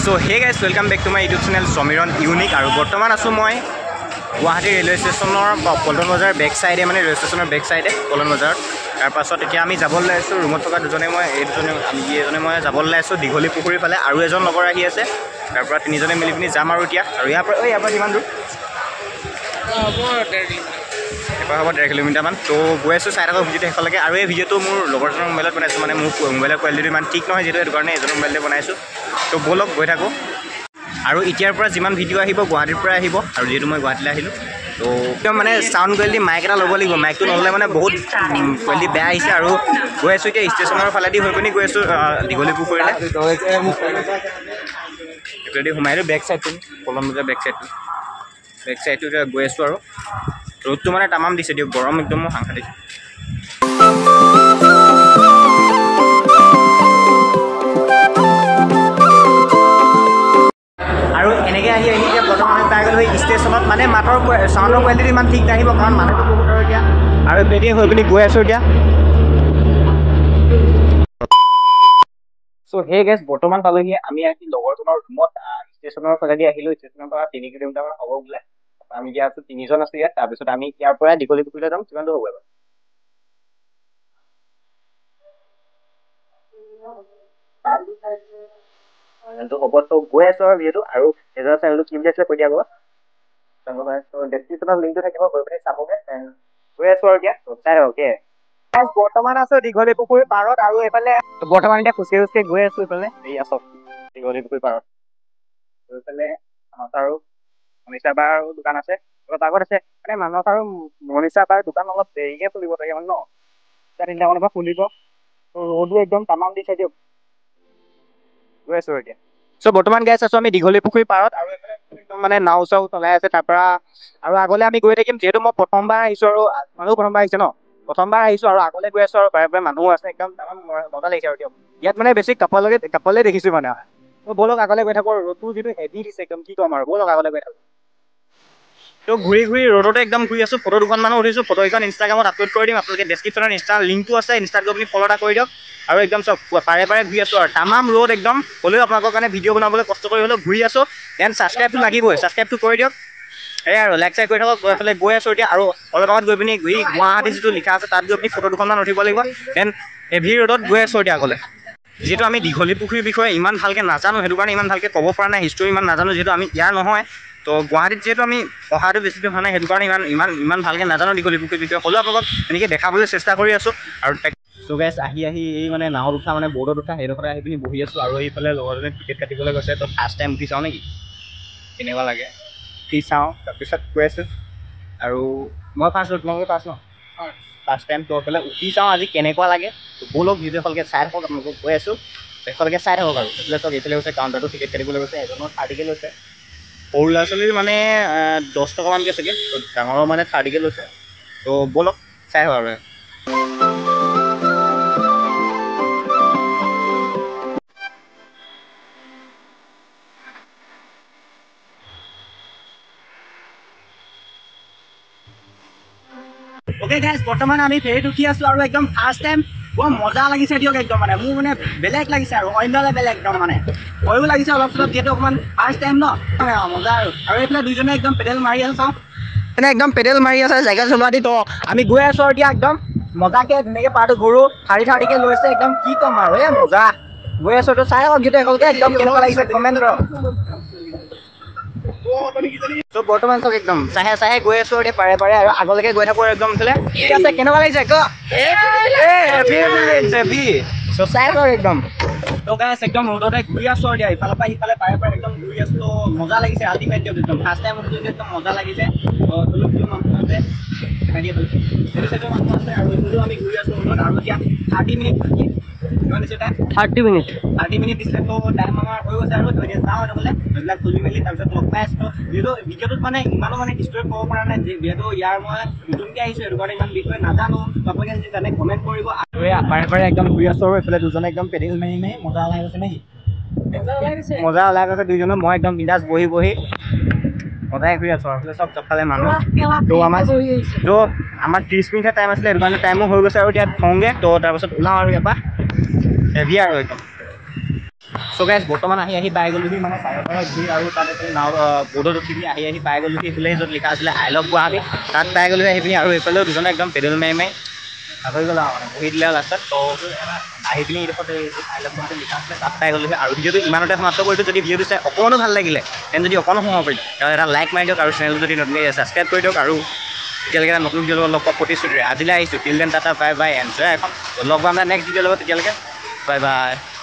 So hey guys, welcome back to my YouTube channel Somiron Unique আৰু বৰ্তমান আছো মই গুৱাহাটী ৰেলৱে ষ্টেচনৰ পল্টন বজাৰ বেক সাইডে মানে ৰেলৱে ষ্টেচনৰ বেক সাইডে পল্টন বজাৰ তাৰ পাছত এতিয়া আমি যাবলৈ আছো ৰুমত থকা দুজনে মই মই যাবলৈ আছো দীঘলী পুখুৰী ফালে আৰু এজন লগৰ আহি আছে তাৰ পৰা তিনিজনে মিলি পিনি যাম আৰু এতিয়া আৰু ইয়াৰ পৰা কিমান দূৰ হ'ব 1.5 কিলোমিটাৰ মান তো গৈ আছো চাই থাকক ভিডিঅ'টো শেষলৈকে আৰু এই ভিডিঅ'টো মোৰ লগৰজনৰ মোবাইলত বনাইছোঁ মানে মোৰ মোবাইলৰ কোৱালিটিটো ইমান ঠিক নহয় যিহেতু সেইটো কাৰণে এজনৰ মোবাইলতে বনাইছোঁ তো বলক গৈ থাকোঁ আৰু এতিয়াৰ পৰা যিমান ভিডিঅ' আহিব গুৱাহাটীৰ পৰা আহিব আৰু যিহেতু মই গুৱাহাটীলৈ আহিলোঁ তো একদম মানে চাউণ্ড কোৱালিটি মাইক এটা ল'ব লাগিব মাইকটো নহ'লে মানে বহুত কোৱালিটি বেয়া আহিছে আৰু গৈ আছোঁ এতিয়া ষ্টেচনৰ ফালেদি হৈ পিনি গৈ আছোঁ দীঘলী পুখুৰীলৈ এইফালেদি সোমাই দিওঁ বেক চাইডটো পলম বজাৰ বেক চাইডটো গৈ আছোঁ আৰু ৰ'দটো মানে তামাম দিছে দিয়ক গৰম একদম সাংঘাতিক আৰু এনেকৈ আহি এতিয়া বৰ্তমান পাই গ'লো সেই ষ্টেচনত মানে মাতৰ চাউণ্ডৰ কোৱালিটি ইমান ঠিক নাহিব কাৰণ মানুহটো বহুত আৰু এতিয়া আৰু এইফালেদি হৈ পিনি গৈ আছোঁ এতিয়া চ' সেই গেছ বৰ্তমান পালোহি আমি আহি লগৰজনৰ ৰুমত ষ্টেচনৰ ফালেদি আহিলোঁ ষ্টেচনৰ পৰা 3 কিলোমিটাৰ হ'ব বোলে আমি এতিয়া আছোঁ 3জন আছোঁ ইয়াত তাৰপিছত আমি ইয়াৰ পৰা দীঘলী পুখুৰীলৈ যাম কিমান দূৰ হ'ব এবাৰ হ'ব তো গৈ আছোঁ আৰু যিহেতু আৰু এজনৰ চেনেলটো কি বুলি আছিলে কৈ দিয়া ক'বা ডেছক্ৰিপশ্যনত লিংকটো থাকিব গৈ পিনি চাবগৈ গৈ আছোঁ আৰু এতিয়া চাই অ'কে বৰ্তমান আছোঁ দীঘলী পুখুৰীৰ পাৰত আৰু এইফালে বৰ্তমান এতিয়া খোজকাঢ়ি গৈ আছোঁ এইফালে এই আছোঁ দীঘলী পুখুৰীৰ পাৰত এইফালে আমাৰ আৰু মনীষা বাৰ দোকান আছে অলপ আগত আছে মানে মানস আৰু মনীষা বাৰ দোকান অলপ দেৰিকৈ খুলিব চাগে মানে ন 3-4 পৰা খুলিব ৰ'দো একদম তামাম দিছে দিয়ক গৈ আছোঁ এতিয়া চ' বৰ্তমান গৈ আছোঁ আমি দীঘলী পুখুৰীৰ পাৰত আৰু একদম মানে নাও চাও চলাই আছে তাৰ পৰা আৰু আগলৈ আমি গৈ থাকিম যিহেতু মই প্ৰথমবাৰ আহিছোঁ আৰু মানুহো প্ৰথমবাৰ আহিছে ন প্ৰথমবাৰ আহিছোঁ আৰু আগলৈ গৈ আছোঁ আৰু প্ৰায় মানুহো আছে একদম তামাম মজা লাগিছে আৰু দিয়ক ইয়াত মানে বেছি কাপলে দেখিছোঁ মানে ব'লক আগলৈ গৈ থাকোঁ ৰ'দটো যিটো হেভি দিছে একদম কি ক'ম আৰু ব'লক আগলৈ গৈ থাকোঁ তো ঘূৰি ৰ'দতে একদম ঘূৰি আছোঁ ফটো দুখনমানো উঠিছোঁ ফটো কেইখন ইনষ্টাগ্ৰামত আপলোড কৰি দিম আপোনালোকে ডেছক্ৰিপশ্যনত ইনষ্টাৰ লিংকটো আছে ইনষ্টাত গৈ আপুনি ফ'ল' এটা কৰি দিয়ক আৰু একদম চব পাৰে ঘূৰি আছোঁ আৰু তামাম ৰ'দ একদম হ'লেও আপোনালোকৰ কাৰণে ভিডিঅ' বনাবলৈ কষ্ট কৰি হ'লেও ঘূৰি আছোঁ দেন ছাবস্ক্ৰাইবটো লাগিবই ছাবস্ক্ৰাইবটো কৰি দিয়ক এই আৰু লাইক চাইক কৰি থাকক এইফালে গৈ আছোঁ এতিয়া আৰু অলপ আগত গৈ পিনি গুৱাহাটী যিটো লিখা আছে তাত গৈ পিনি ফটো দুখনমান উঠিব লাগিব দেন হেভি ৰ'দত গৈ আছোঁ এতিয়া আগলৈ যিহেতু আমি দীঘলী পুখুৰীৰ বিষয়ে ইমান ভালকৈ নাজানো সেইটো কাৰণে ইমান ভালকৈ ক'ব পৰা নাই হিষ্ট্ৰী ইমান নাজানো যিহেতু আমি ইয়াৰ নহয় তো গুৱাহাটীত যিহেতু আমি অহাটো বেছিকৈ হোৱা নাই সেইটো কাৰণে ইমান ভালকৈ নাজানো দীঘলী পুখুৰীৰ বিষয়ে হ'লেও আপোনালোকক এনেকৈ দেখাবলৈ চেষ্টা কৰি আছোঁ আৰু চ' গাইছ আহি এই মানে নাৱত উঠা মানে বৰ্ডত উঠা সেইডোখৰতে আহি পিনি বহি আছোঁ আৰু এইফালে লগৰজনে টিকেট কাটিবলৈ গৈছে তো ফাৰ্ষ্ট টাইম উঠি চাওঁ নেকি কেনেকুৱা লাগে উঠি চাওঁ তাৰপিছত কৈ আছোঁ আৰু মই ফাৰ্ষ্ট তোমালোকে ফাৰ্ষ্ট ন ফাৰ্ষ্ট টাইম তো এইফালে উঠি চাওঁ আজি কেনেকুৱা লাগে ব'লক ভিডিঅ' ভালকৈ চাই থাকক আপোনালোকক কৈ আছোঁ শেষলৈকে চাই থাকক আৰু এইফালে চব এইফালে গৈছে কাউণ্টাৰটো টিকেট কাটিবলৈ গৈছে এজনৰ 30কৈ লৈছে সৰু ল'ৰা ছোৱালীৰ মানে 10 টকামানকৈ চাগে ডাঙৰৰ মানে 30কৈ লৈছে তো ব'লক চাই থাকক আৰু অ'কে গাইজ বৰ্তমান আমি ফেৰীত উঠি আছোঁ আৰু একদম ফাৰ্ষ্ট টাইম বৰ মজা লাগিছে দিয়ক একদম মানে মোৰ মানে বেলেগ লাগিছে আৰু অন্যলৈ বেলেগ একদম মানে ভয়ো লাগিছে অলপ চলপ যিহেতু অকণমান ফাৰ্ষ্ট টাইম ন মজা আৰু এইফালে দুইজনে একদম পেডেল মাৰি আছে চাওঁ মানে একদম পেডেল মাৰি আছে চাইকেল চলোৱা দি তো আমি গৈ আছোঁ আৰু এতিয়া একদম মজাকৈ ধুনীয়াকৈ পাৰটো ঘূৰোঁ 30কৈ লৈছে একদম কি ক'ম আৰু এই মজা গৈ আছোঁ তো চাই আহক যিটো একেলগে একদম কেনেকুৱা লাগিছে কমেণ্ট কৰক তো বৰ্তমান চব একদম চাহে গৈ আছোঁ এতিয়া পাৰে আৰু আগলৈকে গৈ থাকোঁ একদম ইফালে ঠিক আছে কেনেকুৱা লাগিছে চ' চাই লওক একদম তো গাইছ একদম ৰ'দতে ঘূৰি আছোঁ এতিয়া ইফালৰ পৰা সিফালে পাৰে একদম ঘূৰি আছোঁ তো মজা লাগিছে আল্টিমেট দিয়ক একদম ফাৰ্ষ্ট টাইম উঠিছোঁ একদম মজা লাগিছে মানুহ আছে মানুহ আছে আৰু এইটো আমি ঘূৰি আছোঁ ৰ'দত আৰু এতিয়া 30 মিনিট 30 মিনিট দিছিলে তো টাইম আমাৰ হৈ গৈছে আৰু এতিয়া যাওঁ বোলে এইবিলাক খুলি মেলি তাৰপিছত লগ পাই আছোঁ যিহেতু ভিডিঅ'টোত মানে ইমানো মানে হিষ্ট্ৰী ক'ব পৰা নাই যিহেতু ইয়াৰ মই নতুনকৈ আহিছোঁ সেইটো কাৰণে ইমান বিষয়ে নাজানো আপোনালোকে যদি জানে কমেণ্ট কৰিব আৰু পাৰে একদম ঘূৰি আছোঁ আৰু এইফালে দুজনে একদম পেডেল মাৰি মজা ওলাই গৈছে নেকি মজা ওলাই গৈছে দুইজনে মই একদম বিন্দাছ বহি মজাই ঘূৰি আছোঁ আৰু চব চবফালে মানুহ তো আমাৰ 30 মিনিটহে টাইম আছিলে সেইটো কাৰণে টাইমো হৈ গৈছে আৰু এতিয়া থওঁগৈ তো তাৰপাছত ওলাওঁ আৰু ইয়াৰ পৰা হেভি আৰু একদম সো গাইজ বৰ্তমান আহি পাই গ'লোহি মানে চাৰিওফালে ভিৰ আৰু তাত নাও বৰ্ডত উঠি আহি পাই গ'লোহি এইফালে য'ত লিখা আছিলে আই লাভ গুৱাহাটী তাত পাই গ'লোহি আহি পিনি আৰু এইফালেও দুজনে একদম পেডেল মাৰি হৈ গ'ল আৰু মানে বহি দিলে আৰু লাষ্টত তো আহি পিনি এইডোখৰত আই লাভ গুৱাহাটী লিখা আছিলে তাত পাই গ'লোহি আৰু ভিডিঅ'টো ইমানতে সমাপ্ত কৰিছোঁ যদি ভিডিঅ'টো চাই অকণো ভাল লাগিলে তেন্তে যদি অকণো সোমাব পাৰি তেতিয়াহ'লে এটা লাইক মাৰি দিয়ক আৰু চেনেলটো যদি নতুনকৈ ছাবস্ক্ৰাইব কৰি দিয়ক আৰু তেতিয়ালৈকে এটা নতুন ভিডিঅ' লগ পোৱা প্ৰতিশ্ৰুতিৰে আজিলৈ আহিছোঁ till then tata bye bye enjoy এখন লগ পাম নেক্সট ভিডিঅ'ৰ লগত তেতিয়ালৈকে বাই বাই